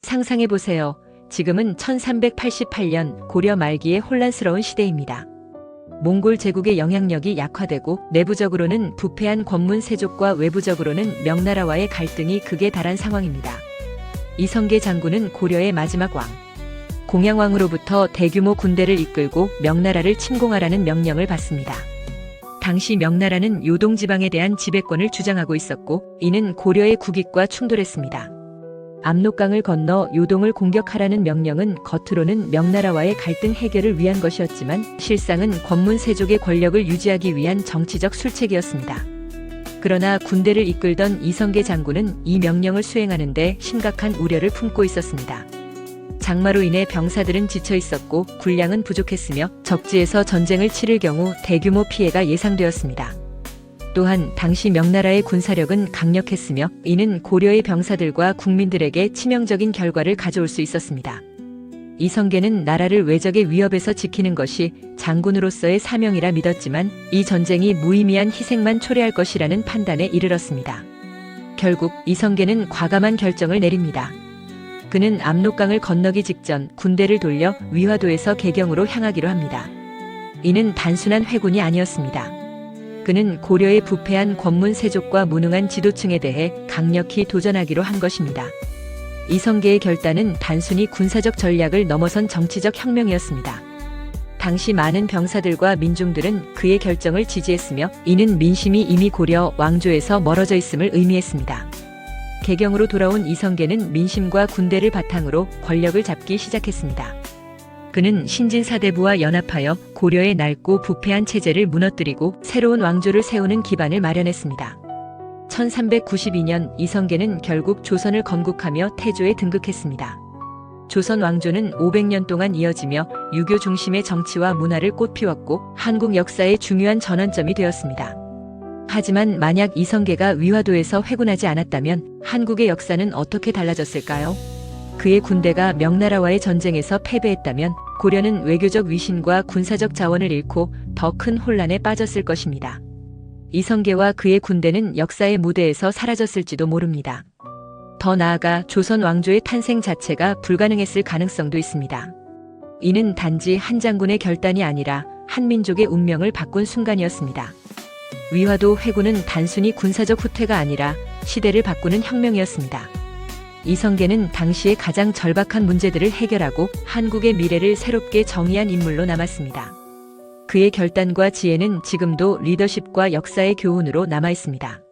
상상해보세요. 지금은 1388년 고려 말기의 혼란스러운 시대입니다. 몽골 제국의 영향력이 약화되고 내부적으로는 부패한 권문 세족과 외부적으로는 명나라와의 갈등이 극에 달한 상황입니다. 이성계 장군은 고려의 마지막 왕, 공양왕으로부터 대규모 군대를 이끌고 명나라를 침공하라는 명령을 받습니다. 당시 명나라는 요동지방에 대한 지배권을 주장하고 있었고 이는 고려의 국익과 충돌했습니다. 압록강을 건너 요동을 공격하라는 명령은 겉으로는 명나라와의 갈등 해결을 위한 것이었지만 실상은 권문 세족의 권력을 유지하기 위한 정치적 술책이었습니다. 그러나 군대를 이끌던 이성계 장군은 이 명령을 수행하는데 심각한 우려를 품고 있었습니다. 장마로 인해 병사들은 지쳐 있었고 군량은 부족했으며 적지에서 전쟁을 치를 경우 대규모 피해가 예상되었습니다. 또한 당시 명나라의 군사력은 강력했으며 이는 고려의 병사들과 국민들에게 치명적인 결과를 가져올 수 있었습니다. 이성계는 나라를 외적의 위협에서 지키는 것이 장군으로서의 사명이라 믿었지만 이 전쟁이 무의미한 희생만 초래할 것이라는 판단에 이르렀습니다. 결국 이성계는 과감한 결정을 내립니다. 그는 압록강을 건너기 직전 군대를 돌려 위화도에서 개경으로 향하기로 합니다. 이는 단순한 회군이 아니었습니다. 그는 고려의 부패한 권문 세족과 무능한 지도층에 대해 강력히 도전하기로 한 것입니다. 이성계의 결단은 단순히 군사적 전략을 넘어선 정치적 혁명이었습니다. 당시 많은 병사들과 민중들은 그의 결정을 지지했으며 이는 민심이 이미 고려 왕조에서 멀어져 있음을 의미했습니다. 개경으로 돌아온 이성계는 민심과 군대를 바탕으로 권력을 잡기 시작했습니다. 그는 신진사대부와 연합하여 고려의 낡고 부패한 체제를 무너뜨리고 새로운 왕조를 세우는 기반을 마련했습니다. 1392년 이성계는 결국 조선을 건국하며 태조에 등극했습니다. 조선 왕조는 500년 동안 이어지며 유교 중심의 정치와 문화를 꽃피웠고 한국 역사의 중요한 전환점이 되었습니다. 하지만 만약 이성계가 위화도에서 회군하지 않았다면 한국의 역사는 어떻게 달라졌을까요? 그의 군대가 명나라와의 전쟁에서 패배했다면 고려는 외교적 위신과 군사적 자원을 잃고 더 큰 혼란에 빠졌을 것입니다. 이성계와 그의 군대는 역사의 무대에서 사라졌을지도 모릅니다. 더 나아가 조선 왕조의 탄생 자체가 불가능했을 가능성도 있습니다. 이는 단지 한 장군의 결단이 아니라 한 민족의 운명을 바꾼 순간이었습니다. 위화도 회군은 단순히 군사적 후퇴가 아니라 시대를 바꾸는 혁명이었습니다. 이성계는 당시의 가장 절박한 문제들을 해결하고 한국의 미래를 새롭게 정의한 인물로 남았습니다. 그의 결단과 지혜는 지금도 리더십과 역사의 교훈으로 남아 있습니다.